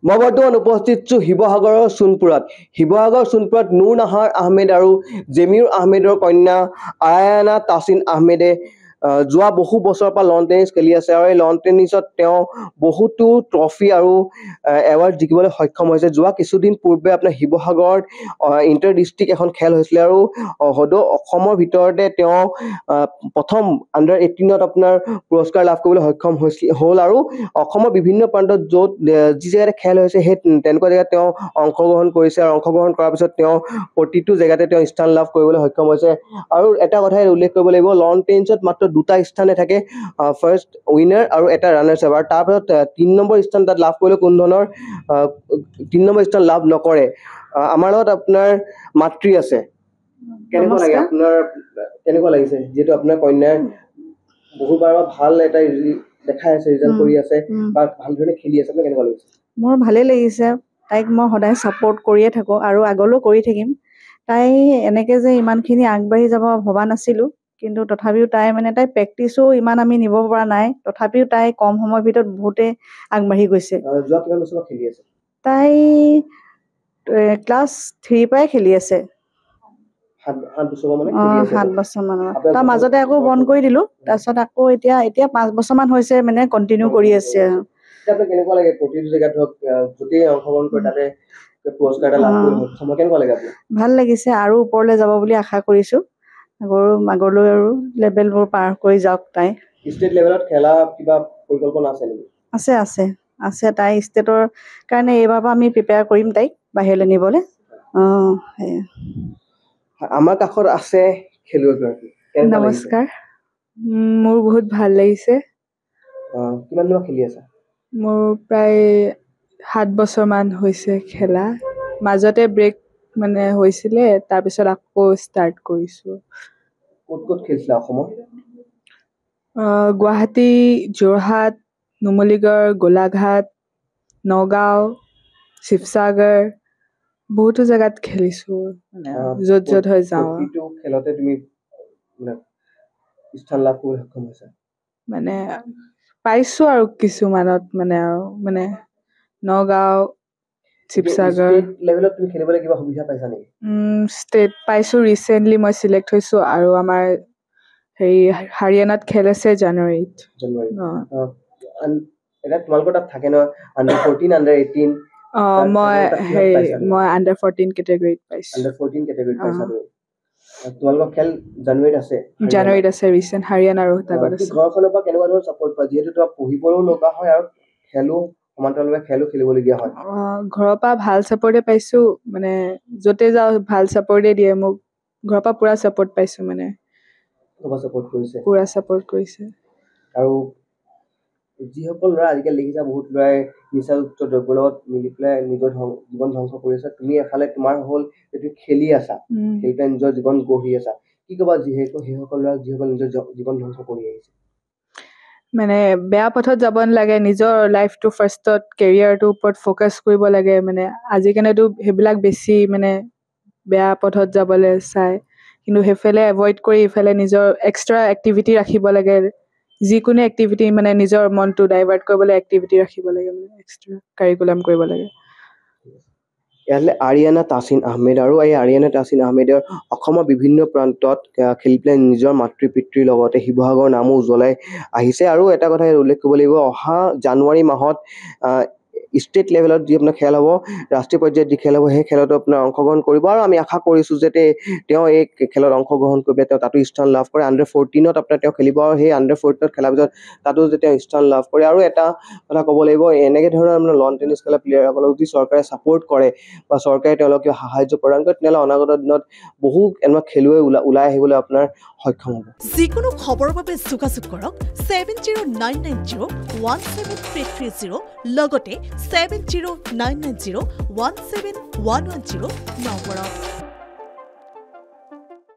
মই বৰ্তমান উপস্থিত છું শিৱসাগৰৰ সোণপুৰত নুৰ নাহাৰ আহমেদ আৰু জেমিৰ আহমেদৰ কন্যা আয়ানা তাছিন আহমেদে যোৱা বহু বছৰৰ পৰা লন টেনিছ খেলি আছে আৰু এই লন টেনিছত তেওঁ বহুতো ট্ৰফি আৰু এৱাৰ্ড জিকিবলৈ সক্ষম হৈছে। যোৱা কিছুদিন পূৰ্বে আপোনাৰ শিৱসাগৰত ইণ্টাৰ ডিষ্ট্ৰিক্ট এখন খেল হৈছিলে আৰু সদৌ অসমৰ ভিতৰতে তেওঁ প্ৰথম আণ্ডাৰ 18ত আপোনাৰ পুৰস্কাৰ লাভ কৰিবলৈ সক্ষম হ'ল আৰু অসমৰ বিভিন্ন প্ৰান্তত য'ত যি জেগাতে খেল হৈছে সেই তেনেকুৱা জেগাত তেওঁ অংশগ্ৰহণ কৰিছে আৰু অংশগ্ৰহণ কৰাৰ পিছত তেওঁ প্ৰতিটো জেগাতে তেওঁ স্থান লাভ কৰিবলৈ সক্ষম হৈছে। আৰু এটা কথাই উল্লেখ কৰিব লাগিব, লন টেনিছত মাত্ৰ দুটা স্থানে থাকে, ফাৰ্ষ্ট উইনাৰ আৰু এটা ৰানাৰ্ছ আপ, আৰু তাৰপিছত 3 নম্বৰ স্থান তাত লাভ কৰিলে কোনো ধৰণৰ 3 নম্বৰ স্থান লাভ নকৰে। আমাৰ লগত আপোনাৰ মাতৃ আছে, কেনেকুৱা লাগে আপোনাৰ, কেনেকুৱা লাগিছে যিহেতু আপোনাৰ কন্যাই বহুবাৰ ভাল এটা দেখাই আছে, ৰিজাল্ট কৰি আছে বা ভালদৰে খেলি আছে, আপোনাৰ কেনেকুৱা লাগিছে? মোৰ ভালেই লাগিছে, তাইক মই সদায় ছাপোৰ্ট কৰিয়ে থাকোঁ আৰু আগলৈও কৰি থাকিম। তাই এনেকৈ যে ইমানখিনি আগবাঢ়ি যাব ভবা নাছিলোঁ, কিন্তু তথাপিও তাই প্ৰেক্টিছো ইমান আমি নিব পৰা নাই, তথাপিও তাই কম সময়ৰ ভিতৰত বহুতেই আগবাঢ়ি গৈছে। যোৱা কিমান বছৰ খেলি আছে? তাই ক্লাছ 3 পৰাই খেলি আছে। 7 বছৰ মানে 7 বছৰমানৰ। তাৰ মাজতে আকৌ বন্ধ কৰি দিলোঁ, তাৰপিছত আকৌ এতিয়া 5 বছৰমান হৈছে কণ্টিনিউ কৰি আছে। আপোনাৰ কেনেকুৱা লাগে প্ৰতিটো জেগাত ধৰক য'তেই অংশগ্ৰহণ কৰে তাতে পুৰস্কাৰ এটা লাভ কৰি সক্ষম হয়, কেনেকুৱা লাগে আপোনাৰ? ভাল লাগিছে, আৰু ওপৰলৈ যাব বুলি আশা কৰিছোঁ। আগলৈ আৰু লেভেলবোৰ পাৰ কৰি যাওক তাই। ষ্টেট লেভেলত খেলা কিবা পৰিকল্পনা আছে নেকি? আছে। তাই ষ্টেটৰ কাৰণে এইবাৰ পৰা আমি প্ৰিপেয়াৰ কৰিম তাইক বাহিৰলৈ নিবলৈ। আমাৰ কাষত আছে খেলুৱৈগৰাকী। নমস্কাৰ, মোৰ বহুত ভাল লাগিছে। কিমান দিন খেলি আছা? মোৰ প্ৰায় 7 বছৰমান হৈছে খেলা। মাজতে ব্ৰেক হৈছিলে, তাৰপিছত আকৌ ষ্টাৰ্ট কৰিছোঁ। ক'ত খেলিছিলা অসমৰ? গুৱাহাটী, যোৰহাট, নুমলীগড়, গোলাঘাট, নগাঁও, শিৱসাগৰ, বহুতো জেগাত খেলিছোঁ, য'ত হৈ যাওঁ। প্ৰতিটো খেলতে তুমি স্থান লাভ কৰিবলৈ সক্ষম হৈছা? পাইছোঁ আৰু কিছুমানত নগাঁও, শিৱসাগৰ। ষ্টেট লেভেলত তুমি খেলিবলৈ কিবা সুবিধা পাইছা নেকি? ষ্টেট পাইছোঁ, ৰিচেণ্টলি মই চিলেক্ট হৈছোঁ, আৰু আমাৰ হাৰিয়ানাত খেল আছে জানুৱাৰীত। এতিয়া তোমালোকৰ তাত থাকে ন আণ্ডাৰ 14, আণ্ডাৰ 18? মই আণ্ডাৰ 14 কেটেগৰীত পাইছোঁ। আণ্ডাৰ 14 কেটেগৰীত পাইছা তুমি? তোমালোকৰ খেল জানুৱাৰীত আছে? জানুৱাৰীত আছে, ৰিচেণ্ট হাৰিয়ানা আৰু তাগত আছে। ঘৰখনৰ পৰা কেনেকুৱা ধৰণৰ ছাপোৰ্ট পোৱা, যিহেতু তোমাক পঢ়িবলৈও লগা হয় আৰু সমান্তৰালভাৱে খেলো খেলিবলগীয়া হয়? ঘৰৰ পৰা ভাল ছাপোৰ্টে পাইছোঁ, য'তে যাওঁ ভাল ছাপোৰ্টে দিয়ে মোক। ঘৰৰ পৰা পুৰা ছাপোৰ্ট পাইছোঁ, পুৰা ছাপোৰ্ট কৰিছে। আৰু যিসকল ল'ৰা আজিকালি দেখিছা বহুত ল'ৰাই নিচাযুক্ত দ্ৰব্যৰ লগত মিলি পেলাই নিজৰ জীৱন ধ্বংস কৰি আছে, তুমি এফালে তোমাৰ হ'ল যে তুমি খেলি আছা, খেলি পেলাই নিজৰ জীৱন গঢ়ি আছা, কি ক'বা সেইসকল ল'ৰা যিসকল নিজৰ জীৱন ধ্বংস কৰি আহিছে? বেয়া পথত যাব নালাগে, নিজৰ লাইফটো ফাৰ্ষ্টত, কেৰিয়াৰটোৰ ওপৰত ফ'কাছ কৰিব লাগে। আজিকালিতো সেইবিলাক বেছি বেয়া পথত যাবলৈ চায়, কিন্তু সেইফালে এভইড কৰি ইফালে নিজৰ এক্সট্ৰা এক্টিভিটি ৰাখিব লাগে। যিকোনো এক্টিভিটি নিজৰ মনটো ডাইভাৰ্ট কৰিবলৈ এক্টিভিটি ৰাখিব লাগে, এক্সট্ৰা কাৰিকুলাম কৰিব লাগে। ইয়ালৈ আৰিয়ানা তাছিন আহমেদ, আৰু এই আৰিয়ানা তাছিন আহমেদৰ অসমৰ বিভিন্ন প্ৰান্তত খেলি পেলাই নিজৰ মাতৃ পিতৃৰ লগতে শিৱসাগৰৰ নামো উজ্বলাই আহিছে। আৰু এটা কথা উল্লেখ কৰিব লাগিব, অহা জানুৱাৰী মাহত ষ্টেট লেভেলত যি আপোনাৰ খেল হ'ব, ৰাষ্ট্ৰীয় পৰ্যায়ত যি খেল হ'ব, সেই খেলতো আপোনাৰ অংশগ্ৰহণ কৰিব, আৰু আমি আশা কৰিছোঁ যে তেওঁ এই খেলত অংশগ্ৰহণ কৰিব, তেওঁ তাতো স্থান লাভ কৰে। আণ্ডাৰ 14ত আপোনাৰ তেওঁ খেলিব, আৰু সেই আণ্ডাৰ 14ত খেলাৰ পিছত তাতো যে তেওঁ স্থান লাভ কৰে। আৰু এটা কথা ক'ব লাগিব, এনেকৈ ধৰণৰ লন টেনিছ খেলা প্লেয়াৰসকলক যদি চৰকাৰে ছাপোৰ্ট কৰে বা চৰকাৰে তেওঁলোকে সাহায্য প্ৰদান কৰে, তেনেহ'লে অনাগত দিনত বহু এনেকুৱা খেলুৱৈ ওলাই আহিবলৈ আপোনাৰ সক্ষম হ'ব। যিকোনো খবৰৰ বাবে যোগাযোগ কৰক 7099017330, লগতে 7099017110 নম্বৰত।